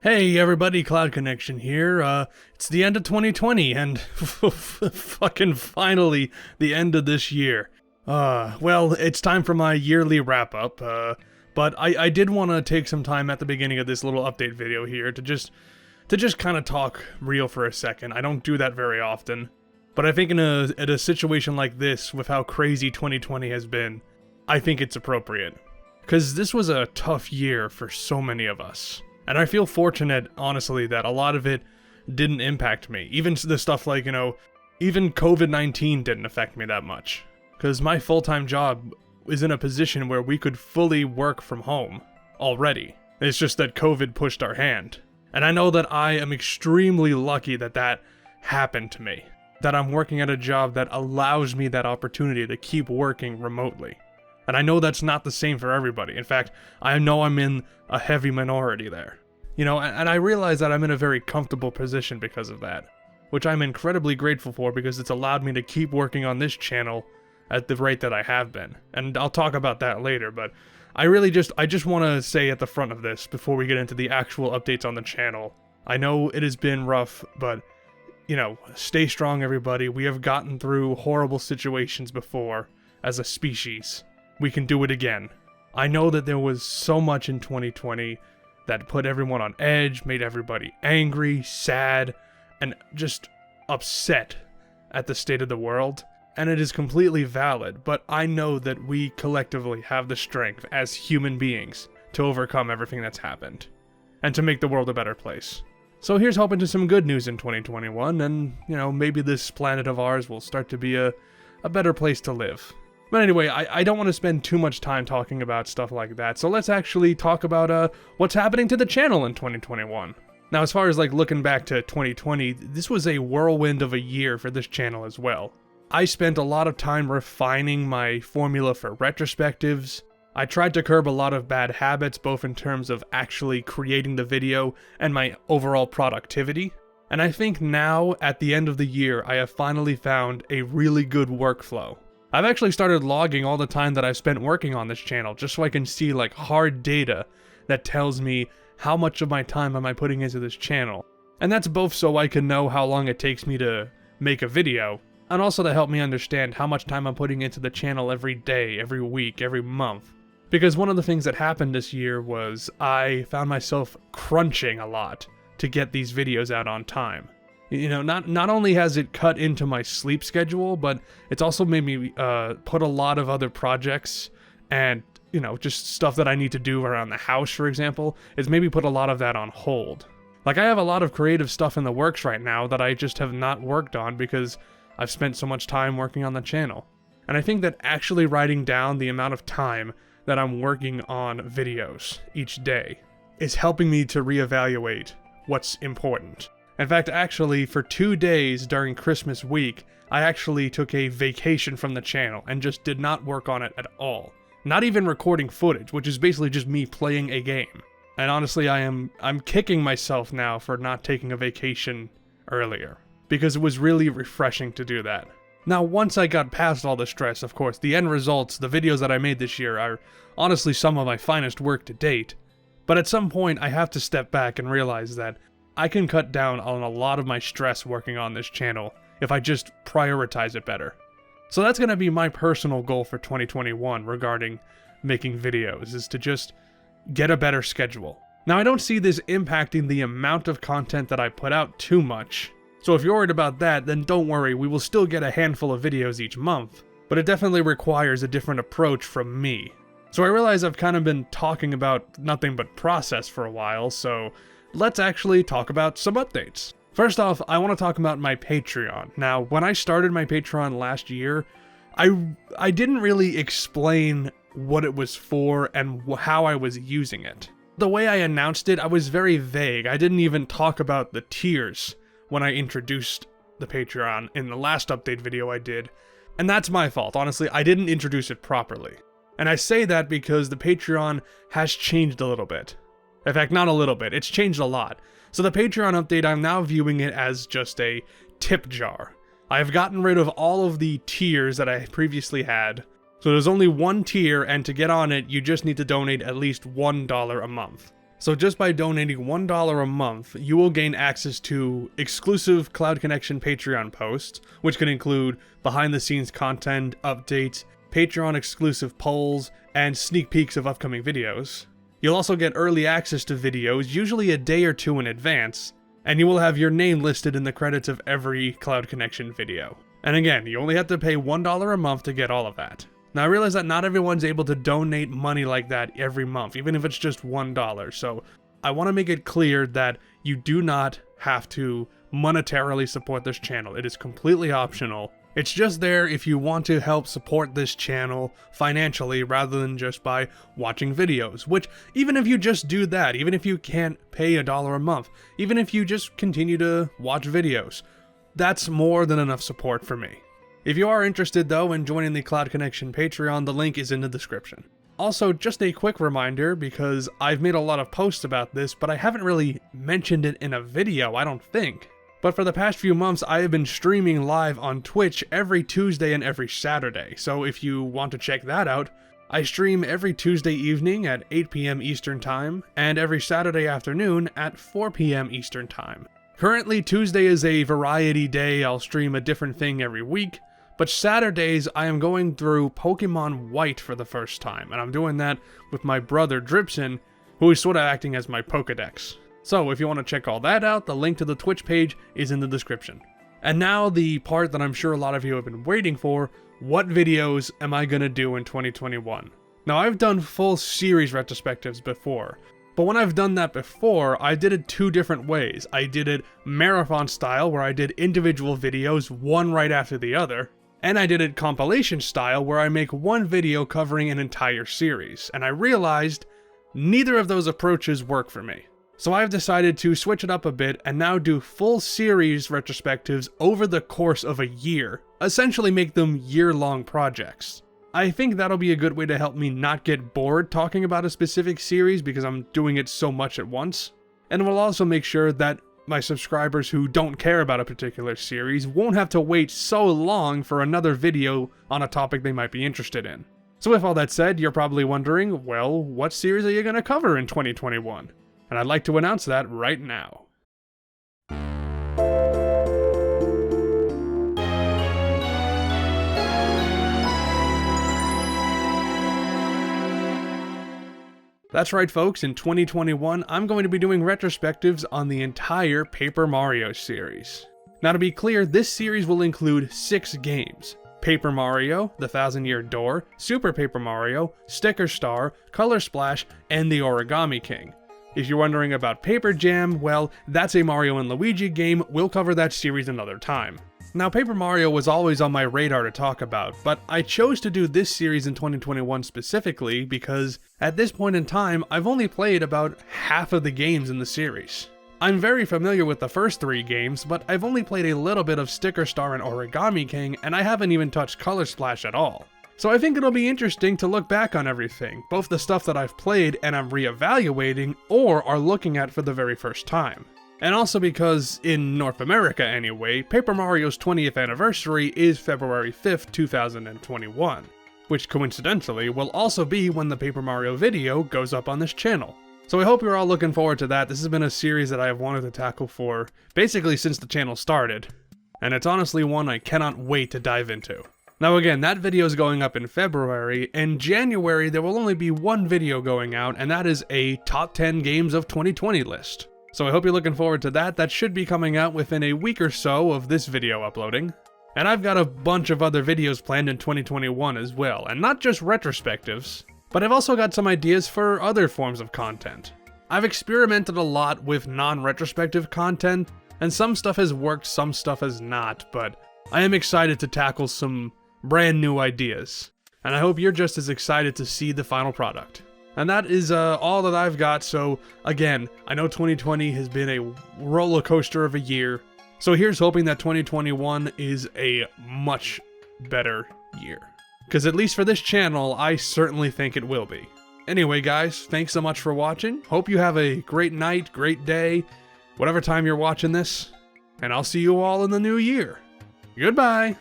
Hey everybody, CloudConnection here. It's the end of 2020 and fucking finally the end of this year. Well, it's time for my yearly wrap-up, but I did want to take some time at the beginning of this little update video here to just kind of talk real for a second. I don't do that very often, but I think in a situation like this, with how crazy 2020 has been, I think it's appropriate. Because this was a tough year for so many of us. And I feel fortunate, honestly, that a lot of it didn't impact me. Even the stuff like, even COVID-19 didn't affect me that much. Because my full-time job is in a position where we could fully work from home already. It's just that COVID pushed our hand. And I know that I am extremely lucky that that happened to me. That I'm working at a job that allows me that opportunity to keep working remotely. And I know that's not the same for everybody. In fact, I know I'm in a heavy minority there. And I realize that I'm in a very comfortable position because of that. Which I'm incredibly grateful for because it's allowed me to keep working on this channel at the rate that I have been. And I'll talk about that later, but I just want to say at the front of this, before we get into the actual updates on the channel, I know it has been rough, but, stay strong everybody. We have gotten through horrible situations before as a species. We can do it again. I know that there was so much in 2020 that put everyone on edge, made everybody angry, sad, and just upset at the state of the world. And it is completely valid, but I know that we collectively have the strength as human beings to overcome everything that's happened and to make the world a better place. So here's hoping to some good news in 2021, and, maybe this planet of ours will start to be a better place to live. But anyway, I don't want to spend too much time talking about stuff like that, so let's actually talk about what's happening to the channel in 2021. Now, as far as looking back to 2020, this was a whirlwind of a year for this channel as well. I spent a lot of time refining my formula for retrospectives. I tried to curb a lot of bad habits, both in terms of actually creating the video and my overall productivity. And I think now, at the end of the year, I have finally found a really good workflow. I've actually started logging all the time that I've spent working on this channel, just so I can see hard data that tells me how much of my time am I putting into this channel. And that's both so I can know how long it takes me to make a video, and also to help me understand how much time I'm putting into the channel every day, every week, every month. Because one of the things that happened this year was I found myself crunching a lot to get these videos out on time. Not only has it cut into my sleep schedule, but it's also made me put a lot of other projects and, just stuff that I need to do around the house, for example. It's maybe put a lot of that on hold. I have a lot of creative stuff in the works right now that I just have not worked on because I've spent so much time working on the channel. And I think that actually writing down the amount of time that I'm working on videos each day is helping me to reevaluate what's important. In fact, actually, for 2 days during Christmas week, I actually took a vacation from the channel and just did not work on it at all. Not even recording footage, which is basically just me playing a game. And honestly, I'm kicking myself now for not taking a vacation earlier, because it was really refreshing to do that. Now, once I got past all the stress, of course, the end results, the videos that I made this year, are honestly some of my finest work to date. But at some point, I have to step back and realize that I can cut down on a lot of my stress working on this channel if I just prioritize it better. So that's going to be my personal goal for 2021 regarding making videos, is to just get a better schedule. Now, I don't see this impacting the amount of content that I put out too much, so if you're worried about that, then don't worry, we will still get a handful of videos each month, but it definitely requires a different approach from me. So I realize I've kind of been talking about nothing but process for a while, so let's actually talk about some updates. First off, I want to talk about my Patreon. Now, when I started my Patreon last year, I didn't really explain what it was for and how I was using it. The way I announced it, I was very vague. I didn't even talk about the tiers when I introduced the Patreon in the last update video I did. And that's my fault, honestly, I didn't introduce it properly. And I say that because the Patreon has changed a little bit. In fact, not a little bit, it's changed a lot. So the Patreon update, I'm now viewing it as just a tip jar. I have gotten rid of all of the tiers that I previously had. So there's only one tier, and to get on it, you just need to donate at least $1 a month. So just by donating $1 a month, you will gain access to exclusive CloudConnection Patreon posts, which can include behind-the-scenes content, updates, Patreon exclusive polls, and sneak peeks of upcoming videos. You'll also get early access to videos, usually a day or two in advance, and you will have your name listed in the credits of every CloudConnection video. And again, you only have to pay $1 a month to get all of that. Now I realize that not everyone's able to donate money like that every month, even if it's just $1, so I want to make it clear that you do not have to monetarily support this channel. It is completely optional. It's just there if you want to help support this channel financially rather than just by watching videos, which even if you just do that, even if you can't pay $1 a month, even if you just continue to watch videos, that's more than enough support for me. If you are interested though in joining the CloudConnection Patreon, the link is in the description. Also, just a quick reminder, because I've made a lot of posts about this, but I haven't really mentioned it in a video, I don't think. But for the past few months, I have been streaming live on Twitch every Tuesday and every Saturday, so if you want to check that out, I stream every Tuesday evening at 8 PM Eastern Time, and every Saturday afternoon at 4 PM Eastern Time. Currently, Tuesday is a variety day, I'll stream a different thing every week, but Saturdays I am going through Pokemon White for the first time, and I'm doing that with my brother Dripson, who is sort of acting as my Pokedex. So if you want to check all that out, the link to the Twitch page is in the description. And now the part that I'm sure a lot of you have been waiting for, what videos am I gonna do in 2021? Now I've done full series retrospectives before, but when I've done that before, I did it two different ways. I did it marathon style, where I did individual videos, one right after the other, and I did it compilation style, where I make one video covering an entire series, and I realized neither of those approaches work for me. So I've decided to switch it up a bit and now do full series retrospectives over the course of a year, essentially make them year-long projects. I think that'll be a good way to help me not get bored talking about a specific series because I'm doing it so much at once, and it will also make sure that my subscribers who don't care about a particular series won't have to wait so long for another video on a topic they might be interested in. So with all that said, you're probably wondering, well, what series are you going to cover in 2021? And I'd like to announce that right now. That's right folks, in 2021 I'm going to be doing retrospectives on the entire Paper Mario series. Now to be clear, this series will include 6 games. Paper Mario, The Thousand Year Door, Super Paper Mario, Sticker Star, Color Splash, and The Origami King. If you're wondering about Paper Jam, well, that's a Mario and Luigi game, we'll cover that series another time. Now Paper Mario was always on my radar to talk about, but I chose to do this series in 2021 specifically because at this point in time, I've only played about half of the games in the series. I'm very familiar with the first 3 games, but I've only played a little bit of Sticker Star and Origami King, and I haven't even touched Color Splash at all. So I think it'll be interesting to look back on everything, both the stuff that I've played and I'm reevaluating, or are looking at for the very first time. And also because, in North America anyway, Paper Mario's 20th anniversary is February 5th, 2021, which coincidentally will also be when the Paper Mario video goes up on this channel. So I hope you're all looking forward to that. This has been a series that I have wanted to tackle for basically since the channel started, and it's honestly one I cannot wait to dive into. Now again, that video is going up in February. In January, there will only be one video going out, and that is a top 10 games of 2020 list. So I hope you're looking forward to that. That should be coming out within a week or so of this video uploading. And I've got a bunch of other videos planned in 2021 as well, and not just retrospectives, but I've also got some ideas for other forms of content. I've experimented a lot with non-retrospective content, and some stuff has worked, some stuff has not, but I am excited to tackle some brand new ideas, and I hope you're just as excited to see the final product. And that is all that I've got, so again, I know 2020 has been a roller coaster of a year, so here's hoping that 2021 is a much better year. Because at least for this channel, I certainly think it will be. Anyway guys, thanks so much for watching, hope you have a great night, great day, whatever time you're watching this, and I'll see you all in the new year. Goodbye!